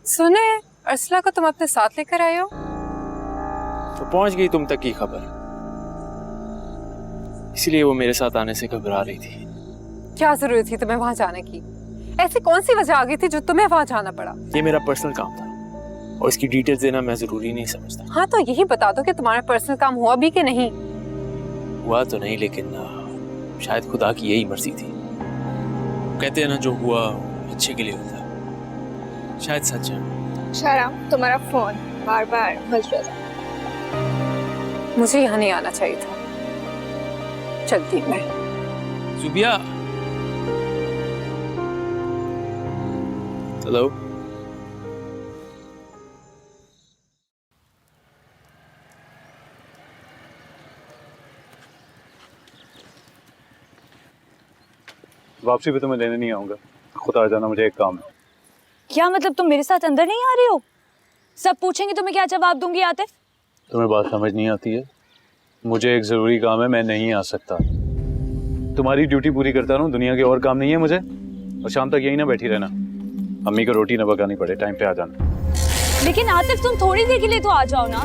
सुने, अर्सला को तुम अपने साथ लेकर आए हो? तो पहुंच गई तुम तक की खबर, इसलिए वो मेरे साथ आने से घबरा रही थी। क्या जरूरत थी तुम्हें वहां जाने की? ऐसी कौन सी वजह आ गई थी जो तुम्हें वहां जाना पड़ा? ये मेरा पर्सनल काम था और इसकी डिटेल्स देना मैं जरूरी नहीं समझता। हाँ तो यही बता दो कि तुम्हारा पर्सनल काम हुआ भी कि नहीं। हुआ तो नहीं, लेकिन शायद खुदा की यही मर्जी थी। कहते हैं ना, जो हुआ अच्छे के लिए होता है। शायद सच है। शाराम, तुम्हारा फोन बार बार बज रहा था। मुझे यहाँ नहीं आना चाहिए था। चलती मैं। जुबिया, हेलो। वापसी पे तुम्हें लेने नहीं आऊंगा, खुद आ जाना, मुझे एक काम है। क्या मतलब, तुम मेरे साथ अंदर नहीं आ रहे हो? सब पूछेंगे तो मैं क्या जवाब दूंगी आतिफ? तुम्हें बात समझ नहीं आती है? मुझे एक जरूरी काम है, मैं नहीं आ सकता। तुम्हारी ड्यूटी पूरी करता रहूं, दुनिया के और काम नहीं है मुझे। और शाम तक यही ना बैठी रहना, अम्मी को रोटी ना पकानी पड़े, टाइम पे आ जाना। लेकिन आतिफ, तुम थोड़ी देर के लिए तो आ जाओ ना।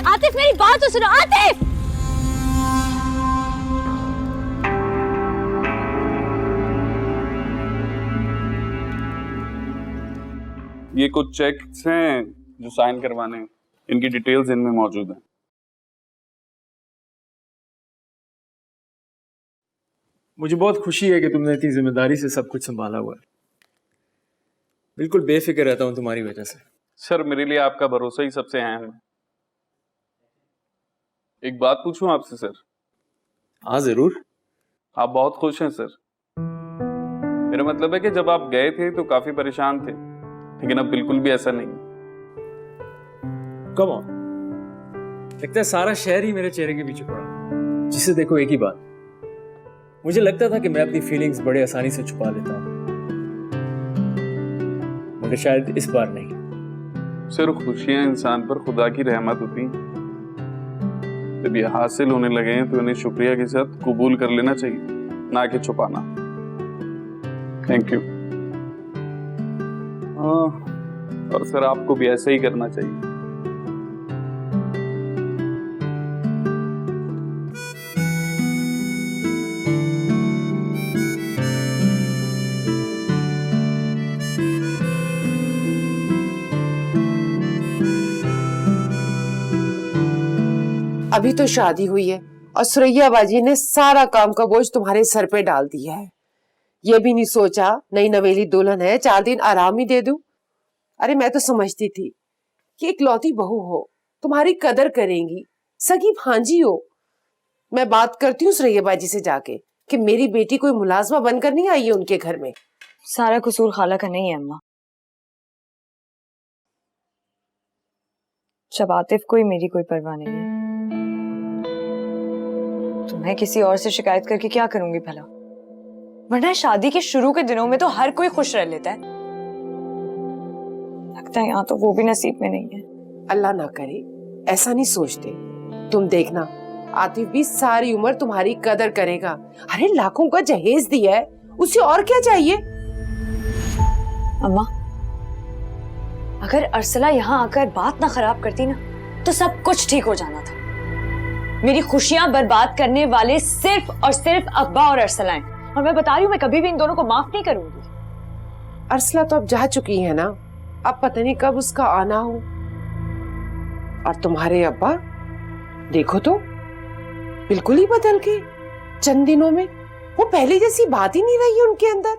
आतिफ, मेरी बात तो सुनो। आतिफ, ये कुछ चेक्स हैं जो साइन करवाने हैं, इनकी डिटेल्स इनमें मौजूद हैं। मुझे बहुत खुशी है कि तुमने इतनी जिम्मेदारी से सब कुछ संभाला हुआ है। बिल्कुल बेफिक्र रहता हूँ तुम्हारी वजह से। सर, मेरे लिए आपका भरोसा ही सबसे अहम है। एक बात पूछूं आपसे सर? हाँ जरूर। आप बहुत खुश हैं सर। मेरा मतलब है कि जब आप गए थे तो काफी परेशान थे, लेकिन अब बिल्कुल भी ऐसा नहीं। कम ऑन, लगता है सारा शहर ही मेरे चेहरे के पीछे पड़ा। जिसे देखो एक ही बात, मुझे लगता था कि मैं अपनी फीलिंग्स बड़े आसानी से छुपा लेता हूँ, मगर शायद इस बार नहीं। सिर्फ खुशियां इंसान पर खुदा की रहमत होती हैं। जब ये हासिल होने लगे हैं तो इन्हें शुक्रिया के साथ कबूल कर लेना चाहिए, ना कि छुपाना। Thank you. और सर, आपको भी ऐसा ही करना चाहिए। अभी तो शादी हुई है और सुरैया बाजी ने सारा काम का बोझ तुम्हारे सर पे डाल दिया है। ये भी नहीं सोचा नई नवेली दुल्हन है, 4 दिन आराम ही दे दूं। अरे मैं तो समझती थी कि इकलौती बहू हो, तुम्हारी कदर करेंगी, सगी भांजी हो। मैं बात करती हूँ सुरैया बाजी से जाके कि मेरी बेटी कोई मुलाजमा बनकर नहीं आई है उनके घर में। सारा कसूर खाला का नहीं है अम्मा। जब आतिफ कोई मेरी कोई परवाह नहीं है तो मैं किसी और से शिकायत करके क्या करूंगी भला? वरना शादी के शुरू के दिनों में तो हर कोई खुश रह लेता है। लगता है यहाँ तो वो भी नसीब में नहीं है। अल्लाह ना करे, ऐसा नहीं सोचते। तुम देखना, आतिफ भी सारी उम्र तुम्हारी कदर करेगा। अरे लाखों का जहेज दिया है, उसे और क्या चाहिए? अम्मा, अगर अर्सला यहाँ आकर बात ना खराब करती ना तो सब कुछ ठीक हो जाना था। मेरी खुशियां बर्बाद करने वाले सिर्फ और सिर्फ अब्बा और अर्सला हैं, और मैं बता रही हूँ मैं कभी भी इन दोनों को माफ नहीं करूंगी। अर्सला तो अब जा चुकी है ना, अब पता नहीं कब उसका आना हो। और तुम्हारे अब्बा देखो तो बिल्कुल ही बदल गए चंद दिनों में। वो पहले जैसी बात ही नहीं रही उनके अंदर।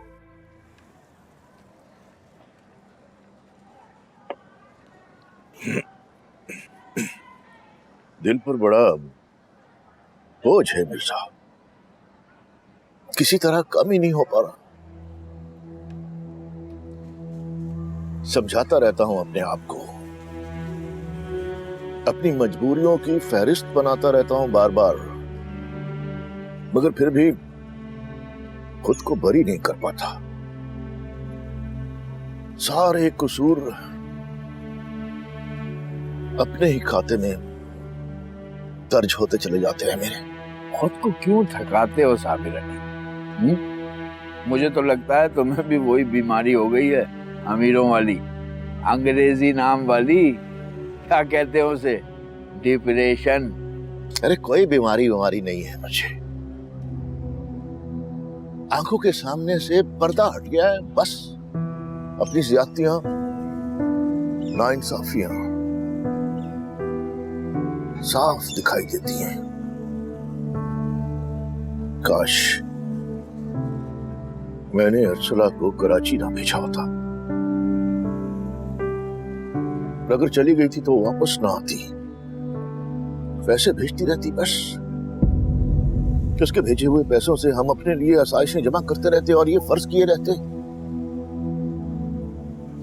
दिल पर बड़ा बोझ है मिर्जा, किसी तरह कम ही नहीं हो पा रहा। समझाता रहता हूं अपने आप को, अपनी मजबूरियों की फहरिस्त बनाता रहता हूं बार बार, मगर फिर भी खुद को बरी नहीं कर पाता। सारे कसूर अपने ही खाते में दर्ज होते चले जाते हैं मेरे। खुद को क्यों थकाते हो साबिर अली? मुझे तो लगता है तुम्हें भी वही बीमारी हो गई है, अमीरों वाली, अंग्रेजी नाम वाली, क्या कहते हैं उसे, डिप्रेशन। अरे कोई बीमारी नहीं है मुझे, आंखों के सामने से पर्दा हट गया है बस। अपनी ज्यादतियां, नाइंसाफियां साफ दिखाई देती हैं। काश मैंने अर्चला को कराची ना भेजा होता। अगर चली गई थी तो वापस ना आती, पैसे भेजती रहती बस। उसके भेजे हुए पैसों से हम अपने लिए आसाइशें जमा करते रहते और ये फर्ज किए रहते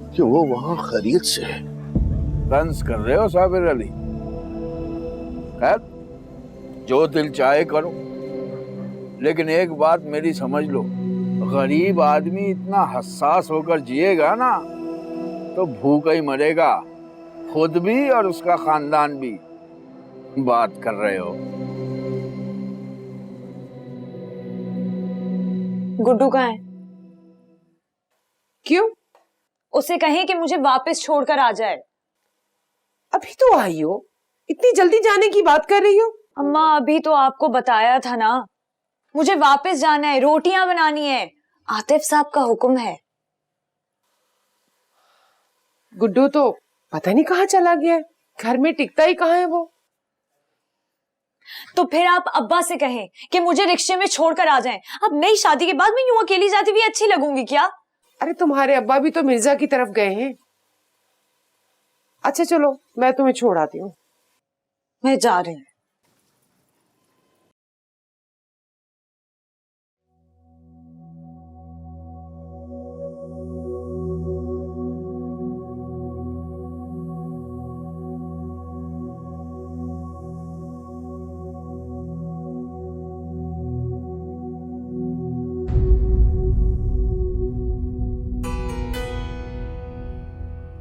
कि वो वहां खैरियत से है। तंज कर रहे हो साबिर अली? खैर, जो दिल चाहे करो, लेकिन एक बात मेरी समझ लो, गरीब आदमी इतना हसास होकर जिएगा ना तो भूखा ही मरेगा, खुद भी और उसका खानदान भी। बात कर रहे हो? गुड्डू कहाँ है? क्यों? उसे कहें कि मुझे वापस छोड़कर आ जाए। अभी तो आई हो, इतनी जल्दी जाने की बात कर रही हो? अम्मा अभी तो आपको बताया था ना, मुझे वापस जाना है, रोटियां बनानी है, आतिफ साहब का हुक्म है। गुड्डू तो पता नहीं कहाँ चला गया है, घर में टिकता ही कहाँ है वो। तो फिर आप अब्बा से कहें कि मुझे रिक्शे में छोड़कर आ जाएं। अब नई शादी के बाद मैं यूं अकेली जाती हुई अच्छी लगूंगी क्या? अरे तुम्हारे अब्बा भी तो मिर्जा की तरफ गए हैं। अच्छा चलो, मैं तुम्हें छोड़ आती हूँ। मैं जा रही हूँ।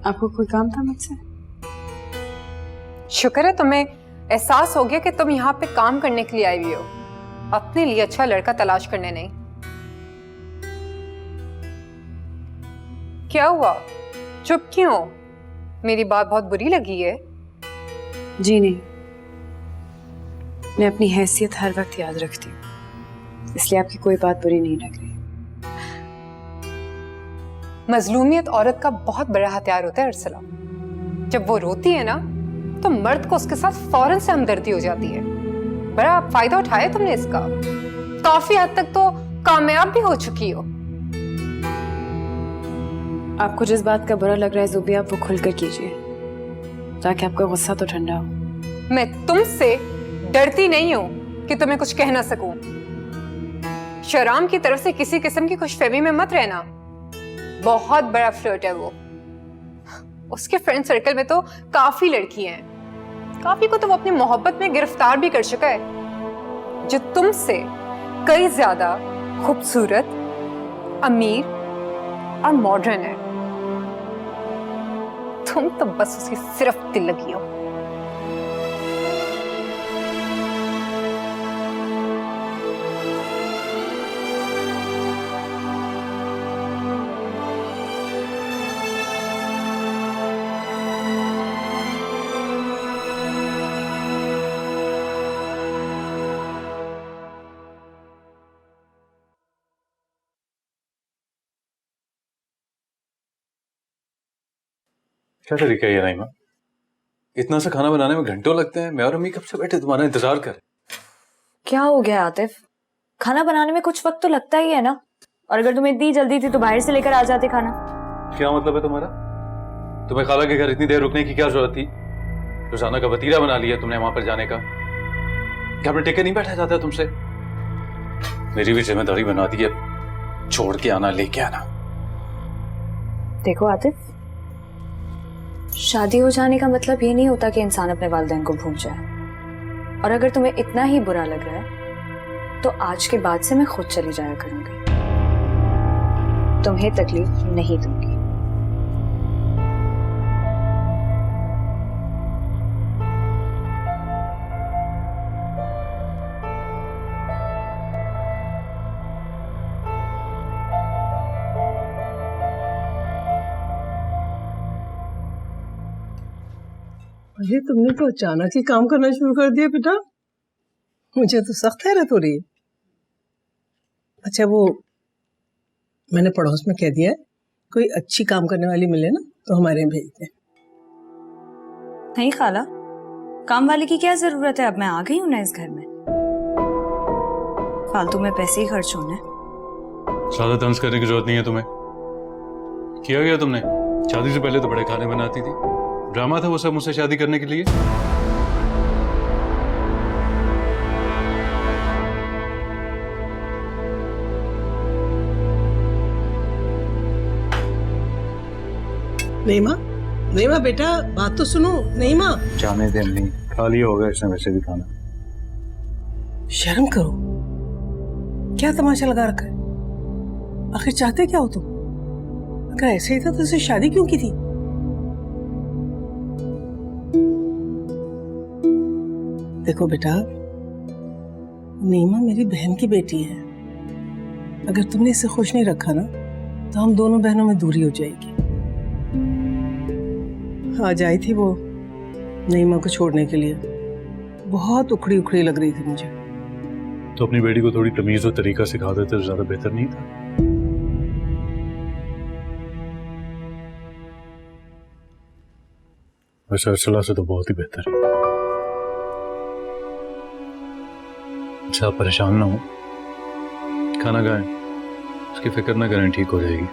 आपको कोई काम था मुझसे? शुक्र है तुम्हें एहसास हो गया कि तुम यहाँ पे काम करने के लिए आई हुई हो, अपने लिए अच्छा लड़का तलाश करने नहीं। क्या हुआ, चुप क्यों? मेरी बात बहुत बुरी लगी है? जी नहीं, मैं अपनी हैसियत हर वक्त याद रखती हूँ, इसलिए आपकी कोई बात बुरी नहीं लग रही। मजलूमियत औरत का बहुत बड़ा हथियार होता है अर्सला। जब वो रोती है ना तो मर्द को उसके साथ फौरन से हमदर्दी हो जाती है। बड़ा फायदा उठाया तुमने इसका, काफी हद तक तो कामयाब भी हो चुकी हो। आपको जिस बात का बुरा लग रहा है ज़ुबी, आप वो खुलकर कीजिए ताकि आपका गुस्सा तो ठंडा हो। मैं तुमसे डरती नहीं हूं कि तुम्हें कुछ कह ना सकूं। शराम की तरफ से किसी किस्म की खुशफहमी में मत रहना, बहुत बड़ा फ्लर्ट है वो। उसके फ्रेंड सर्कल में तो काफी लड़कियां हैं, काफी को तो वो अपनी मोहब्बत में गिरफ्तार भी कर चुका है, जो तुमसे कई ज्यादा खूबसूरत, अमीर और मॉडर्न है। तुम तो बस उसकी सिर्फ दिल लगी हो। क्या तरीका है ये नाइमा? इतना सा खाना बनाने में घंटों लगते हैं। मैं और अम्मी कब से बैठे तुम्हारा इंतजार कर। क्या हो गया आतिफ? खाना बनाने में कुछ वक्त तो लगता ही है ना, और अगर तुम्हें इतनी जल्दी थी तो बाहर से लेकर आ जाते खाना। क्या मतलब है तुम्हारा? तुम्हें खाला के घर इतनी देर रुकने की क्या जरूरत थी? रोजाना का वतीरा बना लिया तुमने वहां पर जाने का। क्या अपने टिके नहीं बैठा जाता तुमसे? मेरी भी जिम्मेदारी बना दी है, छोड़ के आना, लेके आना। देखो आतिफ, शादी हो जाने का मतलब ये नहीं होता कि इंसान अपने वालिदैन को भूल जाए, और अगर तुम्हें इतना ही बुरा लग रहा है तो आज के बाद से मैं खुद चली जाया करूंगी, तुम्हें तकलीफ नहीं दूंगी। अरे तुमने तो अचानक ही काम करना शुरू कर दिया बेटा, मुझे तो सख्त हैरत हो रही है। अच्छा वो मैंने पड़ोस में कह दिया है, कोई अच्छी काम करने वाली मिले ना तो हमारे यहाँ भेज दे। नहीं खाला, काम वाले की क्या जरूरत है, अब मैं आ गई हूँ ना इस घर में, फालतू में पैसे ही खर्च होने। ज्यादा तंज करने की जरूरत नहीं है तुम्हें। किया गया तुमने, शादी से पहले तो बड़े खाने बनाती थी, ड्रामा था वो सब मुझसे शादी करने के लिए। नईमा, नईमा बेटा बात तो सुनो। नईमा जाने दे नहीं, खा लिया होगा इसने वैसे भी खाना। शर्म करो, क्या तमाशा लगा रखा है? आखिर चाहते क्या हो तुम? अगर ऐसे ही था तो इससे शादी क्यों की थी? देखो बेटा, नीमा मेरी बहन की बेटी है, अगर तुमने इसे खुश नहीं रखा ना तो हम दोनों बहनों में दूरी हो जाएगी। आज आई थी वो नीमा को छोड़ने के लिए, बहुत उखड़ी उखड़ी लग रही थी मुझे। तो अपनी बेटी को थोड़ी तमीज और तरीका सिखा देते तो ज्यादा बेहतर नहीं था? वैसे अर्सला से तो बहुत ही बेहतर है। अच्छा आप परेशान ना हो, खाना खाएं, उसकी फिक्र ना करें, ठीक हो जाएगी।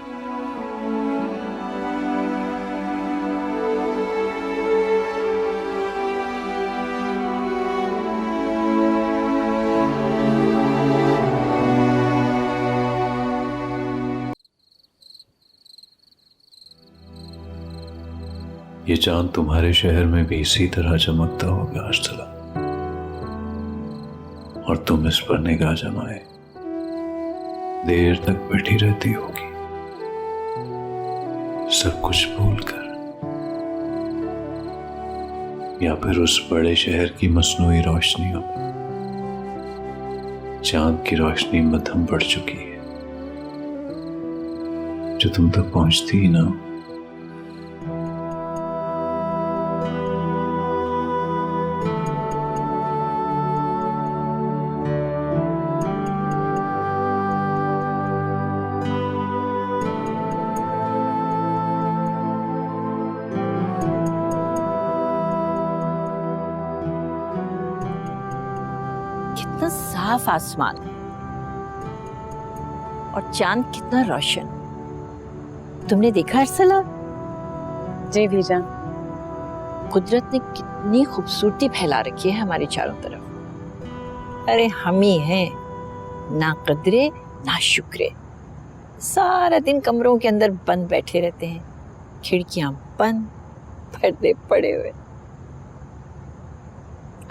ये चांद तुम्हारे शहर में भी इसी तरह चमकता होगा अर्सला, और तुम इस पर निगाह जमाए देर तक बैठी रहती होगी, सब कुछ भूलकर, या फिर उस बड़े शहर की मसनूई रोशनियों में चांद की रोशनी मध्यम पड़ चुकी है, जो तुम तक पहुंचती ही ना। कितना साफ आसमान है और चांद कितना रोशन। तुमने देखा अर्सला? जी भीजान। कुदरत ने कितनी खूबसूरती फैला रखी है हमारे चारों तरफ। अरे हम ही हैं ना कदरे ना शुक्रे, सारा दिन कमरों के अंदर बंद बैठे रहते हैं, खिड़कियां बंद, पर्दे पड़े हुए।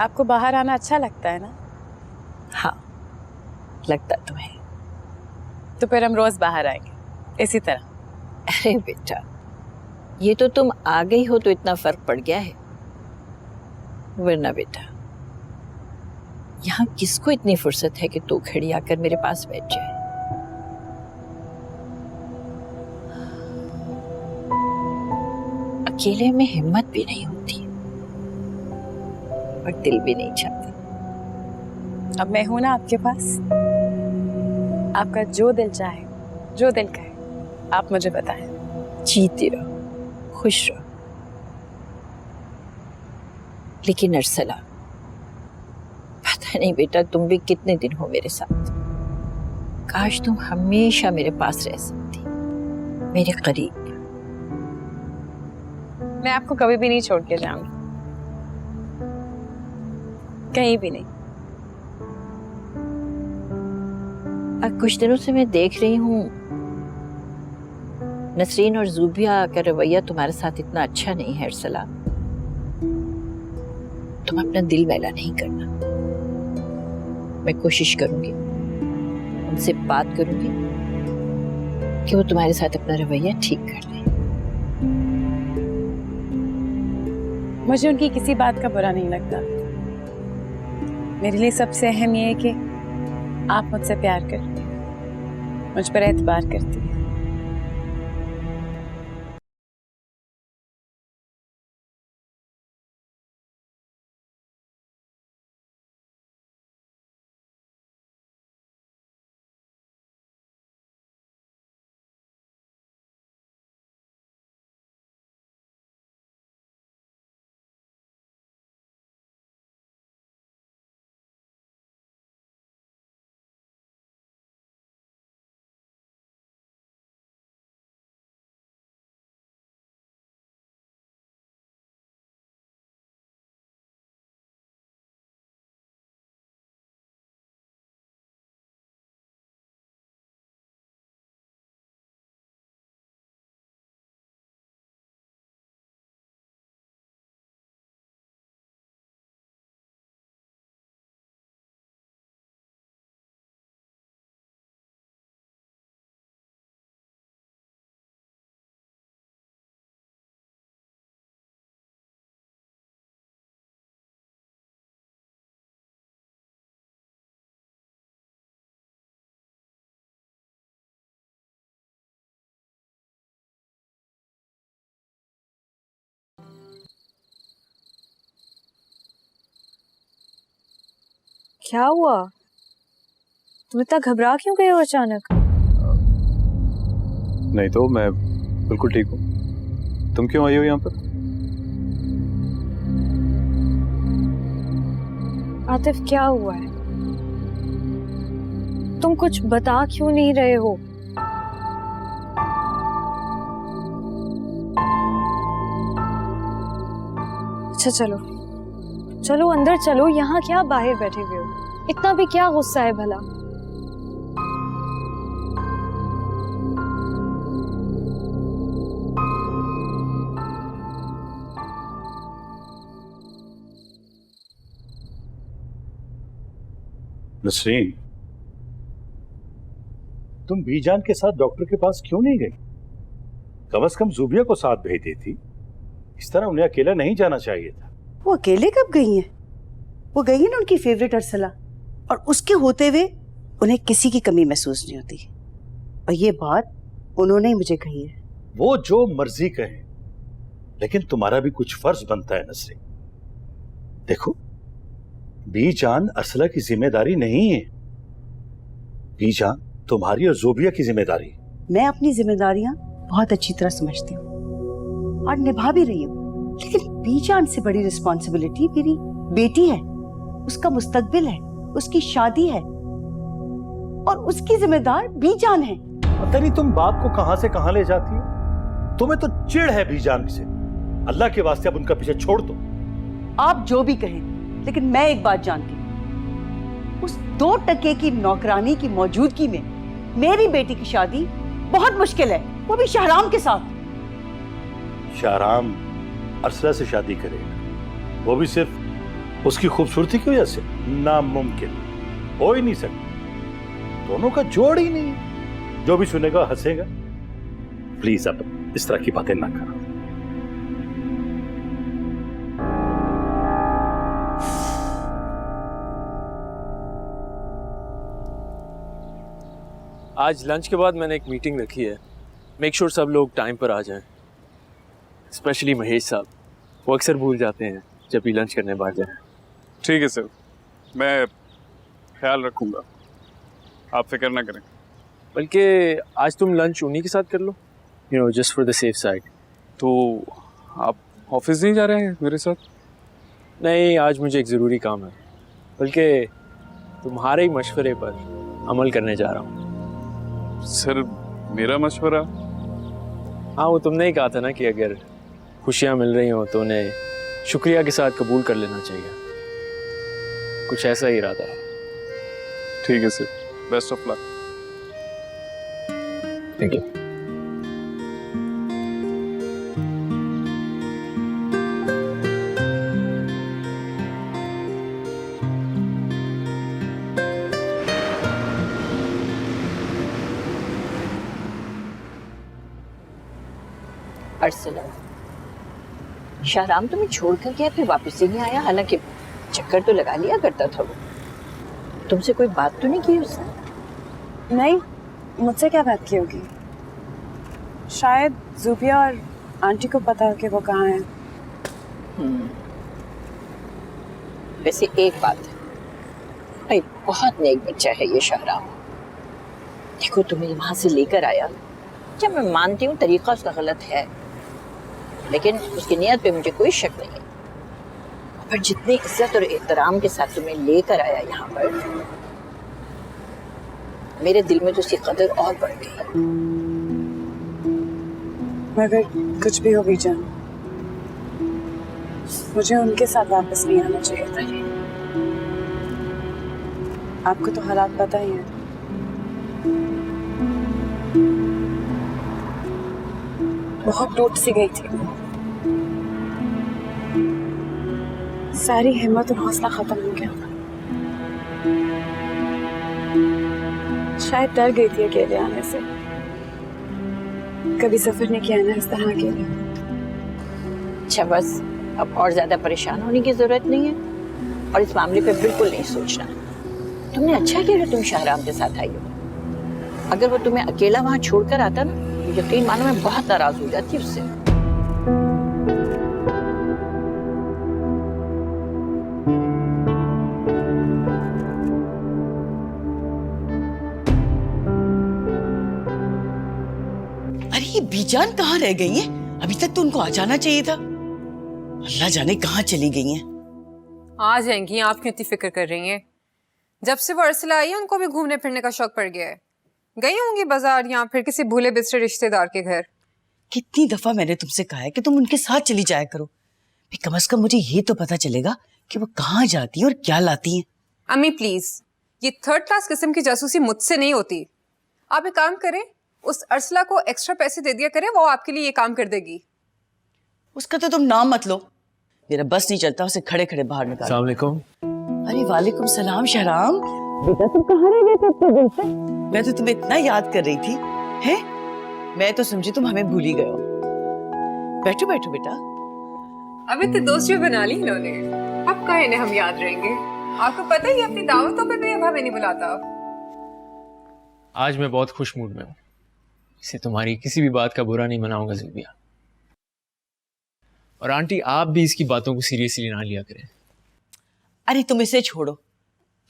आपको बाहर आना अच्छा लगता है ना? हाँ, लगता तो है। तो फिर हम रोज बाहर आएंगे इसी तरह। अरे बेटा, ये तो तुम आ गई हो तो इतना फर्क पड़ गया है, वरना बेटा यहाँ किसको इतनी फुर्सत है कि तू खड़ी आकर मेरे पास बैठ जाए। अकेले में हिम्मत भी नहीं होती और दिल भी नहीं चाहता। अब मैं हूं ना आपके पास, आपका जो दिल चाहे, जो दिल कहे, आप मुझे बताएं। जीती रहो, खुश रहो। लेकिन अर्सला, पता नहीं बेटा तुम भी कितने दिन हो मेरे साथ, काश तुम हमेशा मेरे पास रह सकती, मेरे करीब। मैं आपको कभी भी नहीं छोड़ के जाऊंगी, कहीं भी नहीं। अब कुछ दिनों से मैं देख रही हूँ नसरीन और ज़ुबिया का रवैया तुम्हारे साथ इतना अच्छा नहीं है अर्सला। तुम अपना दिल मैला नहीं करना। मैं कोशिश करूंगी, उनसे बात करूंगी कि वो तुम्हारे साथ अपना रवैया ठीक कर लें। मुझे उनकी किसी बात का बुरा नहीं लगता। मेरे लिए सबसे अहम ये है कि आप मुझसे प्यार करती हैं, मुझ पर एतबार करती हैं। क्या हुआ? तुम इतना घबरा क्यों गए हो अचानक? नहीं तो मैं बिल्कुल ठीक हूँ। तुम क्यों आई हो यहाँ पर? आतिफ क्या हुआ है? तुम कुछ बता क्यों नहीं रहे हो? अच्छा चलो चलो अंदर चलो, यहाँ क्या बाहर बैठे हुए हो? इतना भी क्या गुस्सा है भला? नसरीन, तुम बीजान के साथ डॉक्टर के पास क्यों नहीं गई? कम से कम जुबिया को साथ भेज देती। इस तरह उन्हें अकेला नहीं जाना चाहिए था। वो अकेले कब गई हैं? वो गई है ना उनकी फेवरेट अरसला, और उसके होते हुए उन्हें किसी की कमी महसूस नहीं होती। और ये बात उन्होंने ही मुझे कही है। वो जो मर्जी कहे, लेकिन तुम्हारा भी कुछ फर्ज बनता है नसरीन। देखो, बीजान अरसला की जिम्मेदारी नहीं है, बीजान तुम्हारी और जोबिया की जिम्मेदारी। मैं अपनी जिम्मेदारियां बहुत अच्छी तरह समझती हूँ और निभा भी रही हूँ, लेकिन बीजान से बड़ी रिस्पॉन्सिबिलिटी मेरी बेटी है, उसका मुस्तकबिल है, उसकी शादी है, और उसकी जिम्मेदार बीजान है। पता नहीं तुम बात को कहां से कहां ले जाती हो। तुम्हें तो चिढ़ है बीजान से। अल्लाह के वास्ते अब उनका पीछे छोड़ दो। आप जो भी कहें, लेकिन मैं एक बात जानती हूँ, उस 2 टके की नौकरानी की मौजूदगी में मेरी बेटी की शादी बहुत मुश्किल है, वो भी शहराम के साथ। शाहराम अरसला से शादी करेगा, वो भी सिर्फ उसकी खूबसूरती की वजह से? नामुमकिन, हो ही नहीं सकता। दोनों का जोड़ ही नहीं है। जो भी सुनेगा हंसेगा। प्लीज अब इस तरह की बातें ना करो। आज लंच के बाद मैंने एक मीटिंग रखी है। मेक श्योर सब लोग टाइम पर आ जाएं, स्पेशली महेश साहब। वो अक्सर भूल जाते हैं जब भी लंच करने बाहर जाएं। ठीक है सर, मैं ख्याल रखूंगा, आप फिक्र ना करें। बल्कि आज तुम लंच उन्हीं के साथ कर लो, you know, just for the safe side. तो आप ऑफिस नहीं जा रहे हैं मेरे साथ? नहीं, आज मुझे एक ज़रूरी काम है, बल्कि तुम्हारे ही मशवरे पर अमल करने जा रहा हूँ। सर, मेरा मशवरा? हाँ, वो तुमने ही कहा था ना कि अगर खुशियाँ मिल रही हो तो उन्हें शुक्रिया के साथ कबूल कर लेना चाहिए। कुछ ऐसा ही इरादा है। ठीक है sir, best of luck. Thank you. Arsala, Shahram तुम्हें छोड़कर गया फिर वापस ही नहीं आया, हालांकि चक्कर तो लगा लिया करता था वो। तुमसे कोई बात तो नहीं की उसने? नहीं, मुझसे क्या बात की होगी? शायद जुबिया और आंटी को पता हो कि वो कहाँ है। वैसे एक बात है, भाई बहुत नेक बच्चा है ये शाहराम। देखो, तुम्हें वहां से लेकर आया, जब मैं मानती हूँ तरीका उसका गलत है, लेकिन उसकी नियत पे मुझे कोई शक नहीं है। पर जितनी इज्जत और एहतराम के साथ तुम्हें लेकर आया यहाँ पर, मेरे दिल में तो उसकी कदर और बढ़ गई। मगर कुछ भी हो भी जान, मुझे उनके साथ वापस नहीं आना चाहिए था। आपको तो हालात पता ही है। बहुत टूट सी गई थी, सारी हिम्मत और हौसला खत्म हो गया था। शायद डर गई थी अकेले आने से। कभी सफर नहीं किया ना इस तरह अकेले। अच्छा, बस अब और ज्यादा परेशान होने की जरूरत नहीं है, और इस मामले पे बिल्कुल नहीं सोचना। तुमने अच्छा किया तुम शाहराम के साथ आई हो। अगर वो तुम्हें अकेला वहां छोड़कर आता ना, यकीन मानो मैं बहुत नाराज हो जाती उससे। ये बीजान कहाँ रह गई है? अभी तक तो उनको आ जाना चाहिए था। अल्लाह जाने कहाँ चली गई हैं। आ जाएंगी, आप क्यों इतनी फिक्र कर रही हैं? जब से वो अर्सला आई है उनको भी घूमने फिरने का शौक पड़ गया है। गई होंगी बाजार या फिर किसी भूले बिसरे रिश्तेदार के घर। कितनी दफा मैंने तुमसे कहा है कि तुम उनके साथ चली जाया करो। कम से कम मुझे ये तो पता चलेगा कि वो कहाँ जाती है और क्या लाती हैं। अम्मी प्लीज, ये थर्ड क्लास किस्म की जासूसी मुझसे नहीं होती। आप एक काम करें, उस अर्सला को एक्स्ट्रा पैसे दे दिया करें, वो आपके लिए ये काम कर देगी। उसका तो तुम नाम मत लो, मेरा बस नहीं चलता उसे खड़े खड़े बाहर निकाल। अस्सलाम वालेकुम। अरे वालेकुम सलाम शहराम, बेटा तुम कहाँ रह गए थे इतने दिन से? मैं तो तुम्हें इतना याद कर रही थी। हैं? मैं तो समझी तुम हमें भूल ही गए हो। बैठो बैठो बेटा। अभी तो दोस्ती बना ली इन्होंने, अब कहे इन्हें हम याद रहेंगे। आपको पता ही है अपनी दावतों पे भी अब हमें नहीं बुलाता। आज मैं बहुत खुश मूड में हूँ, इससे तुम्हारी किसी भी बात का बुरा नहीं मनाऊंगा ज़ुबिया। और आंटी आप भी इसकी बातों को सीरियसली ना लिया करें। अरे तुम इसे छोड़ो,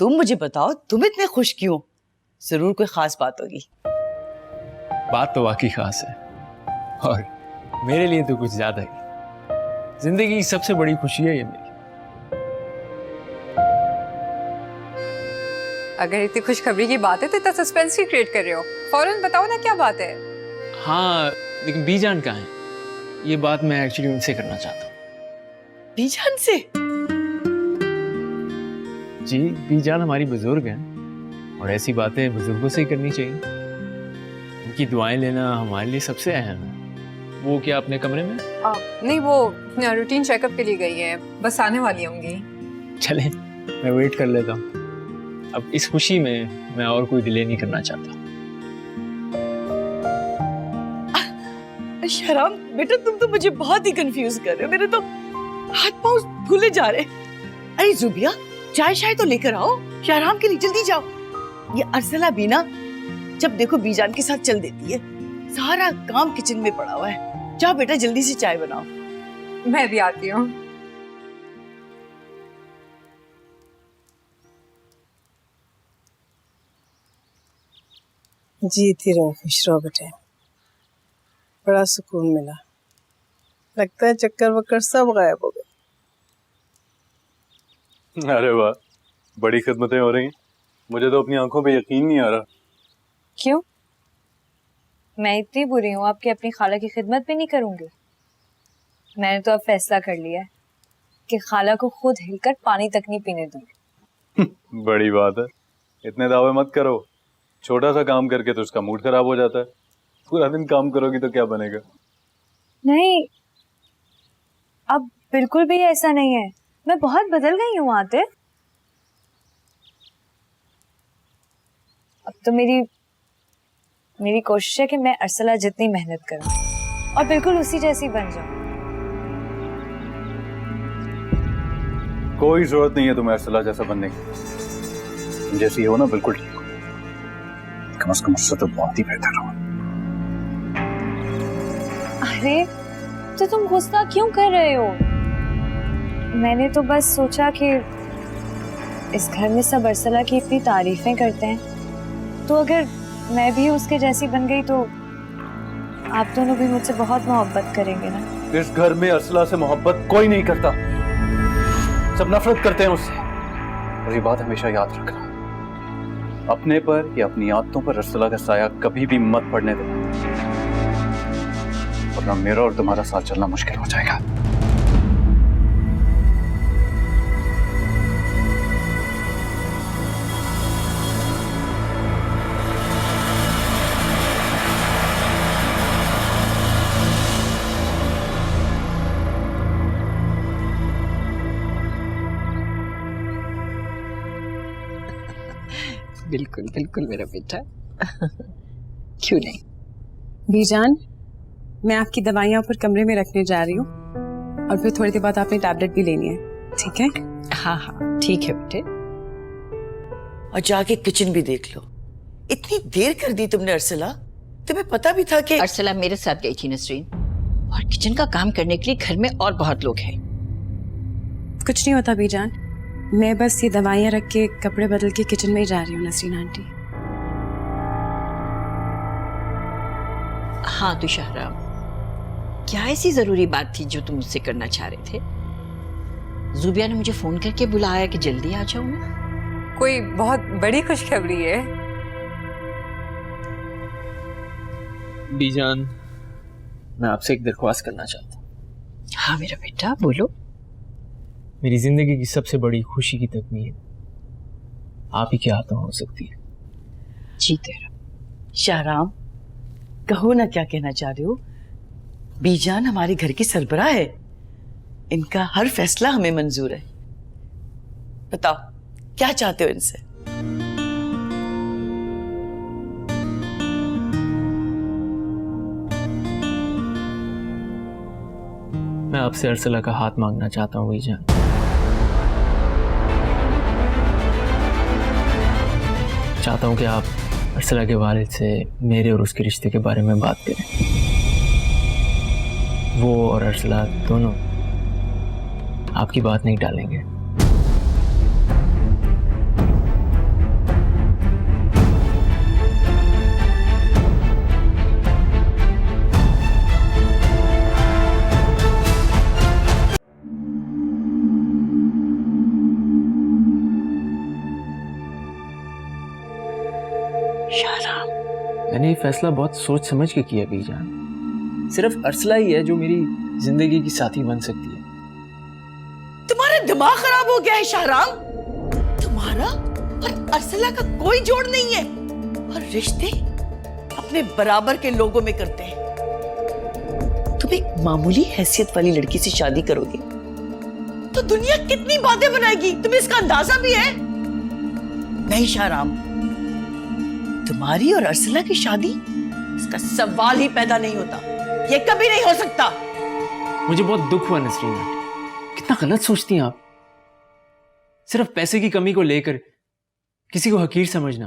तुम मुझे बताओ तुम इतने खुश क्यों? जरूर कोई खास बात होगी। बात तो वाकई खास है, और मेरे लिए तो कुछ ज्यादा ही। जिंदगी की सबसे बड़ी खुशी है ये मेरी। अगर इतनी खुशखबरी की बात है तो इतना सस्पेंस ही क्रिएट कर रहे हो। फौरन बताओ ना क्या बात है। हाँ, लेकिन बीजान कहाँ है? ये बात मैं एक्चुअली उनसे करना चाहता हूँ। बीजान से? जी, बीजान हमारी बुजुर्ग हैं और ऐसी बातें बुजुर्गों से ही करनी चाहिए। उनकी दुआएं लेना हमारे लिए सबसे अहम है। वो क्या अपने कमरे में? नहीं, वो रूटीन चेकअप के लिए गई है, बस आने वाली होंगी। चलें, मैं वेट कर लेता हूँ। अब इस खुशी में मैं और कोई डिले नहीं करना चाहता। शहराम बेटा तुम तो मुझे बहुत ही कंफ्यूज कर रहे हो, मेरे तो हाथ पांव फूले जा रहे। अरे जुबिया, चाय शाय तो लेकर आओ शहराम के लिए, जल्दी जाओ। ये अर्सला भी ना जब देखो बीजान के साथ चल देती है। सारा काम किचन में पड़ा हुआ है। जाओ बेटा जल्दी से चाय बनाओ। मैं भी आती हूँ। जीती रहो, खुश रहो बेटे। बड़ा सुकून मिला, लगता है चक्कर वक्कर सब गायब हो गए। अरे वाह, बड़ी खिदमतें हो रही हैं। मुझे तो अपनी आंखों पे यकीन नहीं आ रहा। क्यों? मैं इतनी बुरी हूँ आपकी अपनी खाला की खिदमत भी नहीं करूंगी? मैंने तो अब फैसला कर लिया है कि खाला को खुद हिलकर पानी तक नहीं पीने दूंगी। बड़ी बात है, इतने दावे मत करो। छोटा सा काम करके तो उसका मूड खराब हो जाता है। पूरा दिन काम करोगी तो क्या बनेगा? नहीं, अब बिल्कुल भी ऐसा नहीं है। मैं बहुत बदल गई हूँ आतिफ। अब तो मेरी कोशिश है कि मैं अर्सला जितनी मेहनत करूं और बिल्कुल उसी जैसी बन जाऊं। कोई जरूरत नहीं है तुम्हें अर्सला जैसा बनने की। जैसी हो ना बिल्कुल ठीक हो। कम से कम उससे तो बहुत ही बेहतर हो। अरे तो तुम गुस्सा क्यों कर रहे हो? मैंने तो बस सोचा कि इस घर में सब अर्सला की इतनी तारीफें करते हैं, तो अगर मैं भी उसके जैसी बन गई तो आप दोनों भी मुझसे बहुत मोहब्बत करेंगे ना। इस घर में अर्सला से मोहब्बत कोई नहीं करता, सब नफरत करते हैं उससे। और ये बात हमेशा याद रखना, अपने पर या अपनी आदतों पर अर्सला का साया कभी भी मत पड़ने देना, वरना मेरा और तुम्हारा साथ चलना मुश्किल हो जाएगा। बिल्कुल बिल्कुल मेरा बेटा। क्यों नहीं? बीजान, मैं आपकी दवाइयाँ ऊपर कमरे में रखने जा रही हूँ और फिर थोड़ी देर बाद आपने टैबलेट भी लेनी है, ठीक है? हाँ हाँ ठीक है बेटे। और जाके किचन भी देख लो। इतनी देर कर दी तुमने अर्सला, तुम्हें पता भी था कि अर्सला मेरे साथ गई थी नसरीन, और किचन का काम करने के लिए घर में और बहुत लोग हैं। कुछ नहीं होता बीजान, मैं बस ये दवाइयाँ रख के कपड़े बदल के किचन में ही जा रही हूँ नसरीन आंटी। हाँ तो शाहराम, क्या ऐसी जरूरी बात थी जो तुम मुझसे करना चाह रहे थे? ज़ुबिया ने मुझे फोन करके बुलाया कि जल्दी आ जाऊं मैं। कोई बहुत बड़ी खुशखबरी है? बीजान, मैं आपसे एक दरख्वास्त करना चाहता हूँ। हाँ मेरा बेटा, बोलो। मेरी जिंदगी की सबसे बड़ी खुशी की तकमील आप ही के हाथों हो सकती है। जी तेरा। शाहराम, कहो ना क्या कहना चाह रहे हो। बीजान हमारे घर की सरबराह है, इनका हर फैसला हमें मंजूर है। बताओ क्या चाहते हो इनसे? मैं आपसे अरसला का हाथ मांगना चाहता हूँ बीजान। चाहता हूँ कि आप अरसला के वालिद से मेरे और उसके रिश्ते के बारे में बात करें। वो और अरसला दोनों आपकी बात नहीं टालेंगे। शाहराम, मैंने ये फैसला बहुत सोच समझ के किया बीजान। सिर्फ अरसला ही है जो मेरी जिंदगी की साथी बन सकती है। तुम्हारा दिमाग खराब हो गया है शाहराम। तुम्हारा और अरसला का कोई जोड़ नहीं है, और रिश्ते अपने बराबर के लोगों में करते हैं। तुम एक मामूली हैसियत वाली लड़की से शादी करोगे तो दुनिया कितनी बातें बनाएगी, तुम्हें इसका अंदाजा भी है? नहीं शाहराम, तुम्हारी और अरसला की शादी, इसका सवाल ही पैदा नहीं होता। ये कभी नहीं हो सकता। मुझे बहुत दुख हुआ नसरीन आंटी, कितना गलत सोचती हैं आप। सिर्फ पैसे की कमी को लेकर किसी को हकीर समझना,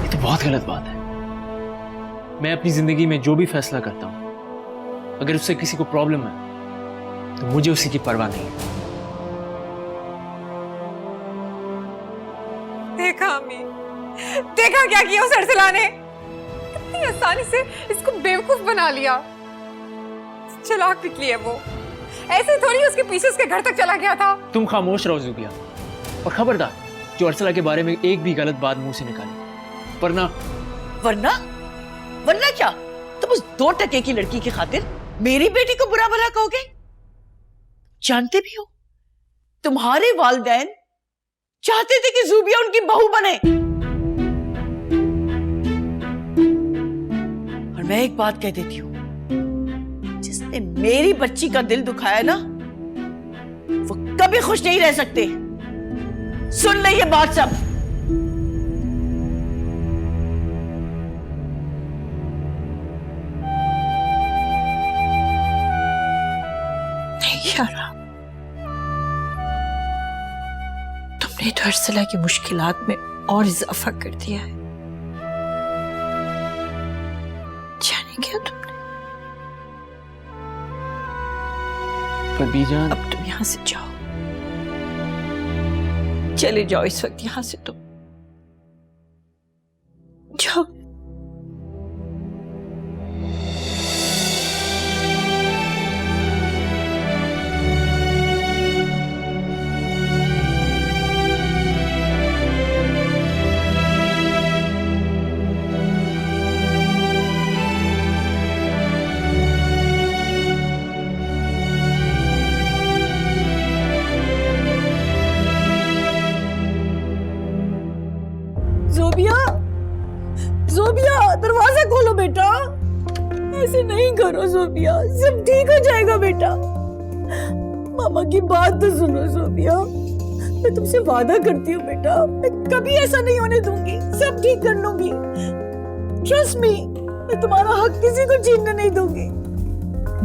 ये तो बहुत गलत बात है। मैं अपनी जिंदगी में जो भी फैसला करता हूं, अगर उससे किसी को प्रॉब्लम है तो मुझे उसी की परवाह नहीं है। देखा अम्मी, देखा क्या किया उस अरसला ने? कितनी आसानी से इसको बेवकूफ बना लिया। चालाक निकली है वो, ऐसे थोड़ी उसके पीछे उसके घर तक चला गया था। तुम खामोश रहो ज़ुबिया, और खबरदार जो अरसला के बारे में एक भी गलत बात मुंह से निकाली, वरना वरना वरना क्या? तुम उस 2 टके की लड़की की खातिर मेरी बेटी को बुरा भला कहोगे? जानते भी हो तुम्हारे वालिदैन चाहते थे कि ज़ुबिया उनकी बहू बने। और मैं एक बात कह देती हूं, जिसने मेरी बच्ची का दिल दुखाया ना, वो कभी खुश नहीं रह सकते। सुन ले ये बात सब। नहीं यार, तुमने तो अरसला की मुश्किलात में और इजाफा कर दिया है। जाने क्या तुमने? पर बीजान, अब तुम यहां से जाओ, चले जाओ इस वक्त यहां से। तुम जाओ। ज़ुबिया, ज़ुबिया, दरवाजा खोलो बेटा। ऐसे नहीं करो ज़ुबिया, सब ठीक हो जाएगा बेटा। मामा की बात तो सुनो ज़ुबिया, मैं तुमसे वादा करती हूँ बेटा, मैं कभी ऐसा नहीं होने दूंगी, सब ठीक कर लूंगी। ट्रस्ट मी, मैं तुम्हारा हक किसी को छीनने नहीं दूंगी।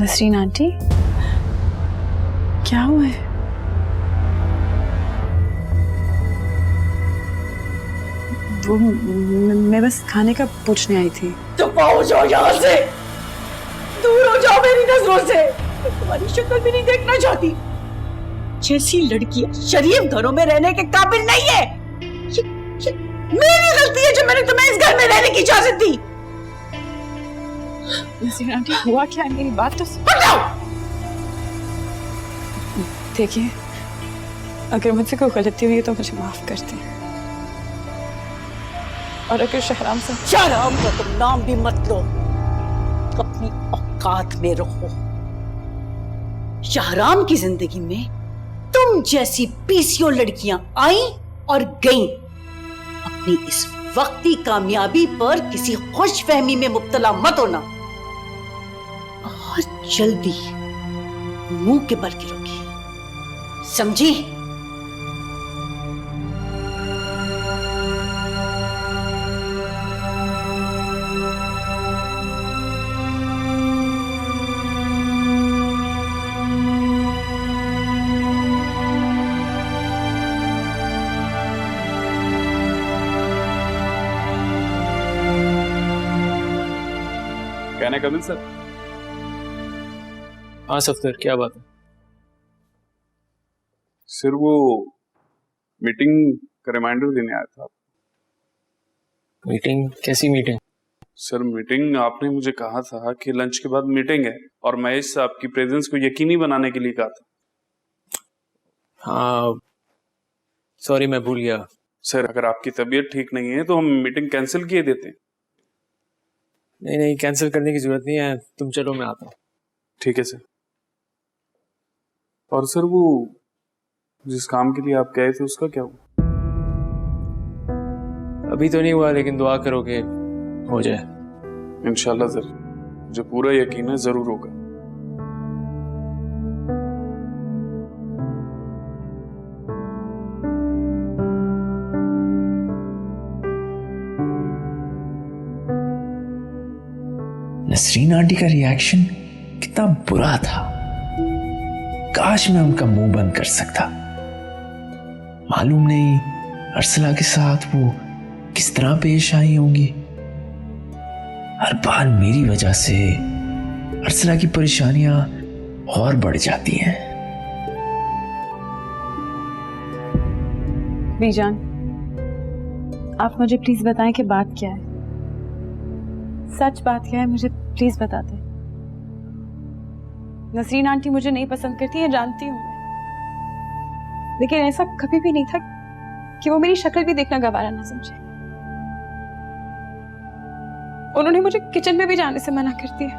नसरीन आंटी, क्या हुआ है? वो मैं बस खाने का पूछने आई थी। तो पहुंच जाओ यहाँ से, दूर हो जाओ मेरी नजरों से। मैं तुम्हारी शक्ल भी नहीं देखना चाहती। जैसी लड़की शरीफ घरों में रहने के काबिल नहीं है। ये मेरी गलती है जो मैंने तुम्हें इस घर में रहने की इजाजत दी। नसीर आंटी हुआ क्या है, मेरी बात तो देखिए, अगर मुझसे कोई गलती हुई है तो मुझे माफ कर दें, और अगर शहराम से शहराम का तुम नाम भी मत लो, अपनी औकात में रहो। शहराम की जिंदगी में तुम जैसी 20 लड़कियां आई और गईं। अपनी इस वक्ती कामयाबी पर किसी खुशफहमी में मुब्तला मत होना, और जल्दी मुंह के बल गिरोगी, समझी? कहने कमिल सर? हाँ सफदर, क्या बात है? सर वो मीटिंग का रिमाइंडर देने आया था। मीटिंग? कैसी मीटिंग? सर मीटिंग, आपने मुझे कहा था कि लंच के बाद मीटिंग है, और महेश साहब की प्रेजेंस को यकीनी बनाने के लिए कहा था। हाँ सॉरी, मैं भूल गया। सर अगर आपकी तबीयत ठीक नहीं है तो हम मीटिंग कैंसिल किए देते हैं। नहीं नहीं, कैंसिल करने की जरूरत नहीं है, तुम चलो, मैं आता हूँ। ठीक है सर। और सर वो जिस काम के लिए आप गए थे उसका क्या हुआ? अभी तो नहीं हुआ, लेकिन दुआ करो कि हो जाए। इंशाल्लाह सर, मुझे पूरा यकीन है जरूर होगा। नसरीन आंटी का रिएक्शन कितना बुरा था। काश मैं उनका मुंह बंद कर सकता। मालूम नहीं अरसला के साथ वो किस तरह पेश आई होंगी। हर बार मेरी वजह से अरसला की परेशानियां और बढ़ जाती हैं। बीजान, आप मुझे प्लीज बताएं कि बात क्या है, सच बात क्या है, मुझे प्लीज बता दें। नसरीन आंटी मुझे नहीं पसंद करती है, जानती हूँ मैं, लेकिन ऐसा कभी भी नहीं था कि वो मेरी शक्ल भी देखना गवारा ना समझे। उन्होंने मुझे किचन में भी जाने से मना कर दिया,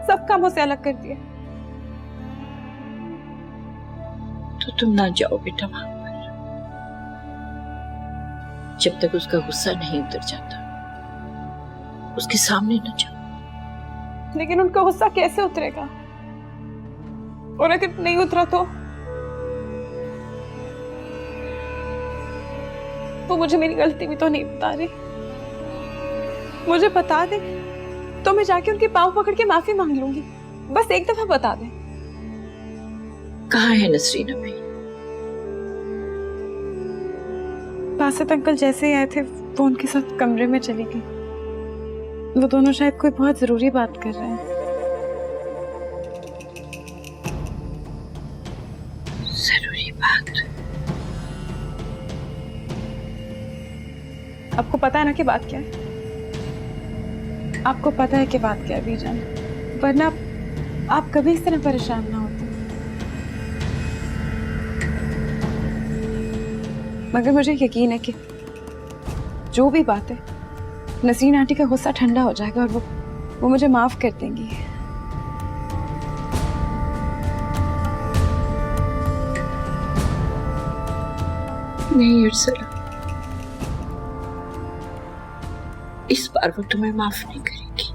सब कामों से अलग कर दिया। तो तुम ना जाओ बेटा वहां पर, जब तक उसका गुस्सा नहीं उतर जाता, उसके सामने न जाओ। लेकिन उनका गुस्सा कैसे उतरेगा, और अगर नहीं उतरा तो मुझे मेरी गलती भी तो नहीं बता रही। मुझे बता दे तो मैं जाके उनके पांव पकड़ के माफी मांग लूंगी, बस एक दफा बता दे। कहाँ है नसरीन अभी? बासत अंकल जैसे ही आए थे वो उनके साथ कमरे में चली गई। वो दोनों शायद कोई बहुत जरूरी बात कर रहे हैं। जरूरी बात? आपको पता है ना कि बात क्या है? आपको पता है कि बात क्या है बीजान, वरना आप कभी इस तरह परेशान ना होते। मगर मुझे यकीन है कि जो भी बात है, नसरीन आंटी का गुस्सा ठंडा हो जाएगा और वो मुझे माफ कर देंगी। नहीं अरसला, इस बार वो तुम्हें माफ नहीं करेगी।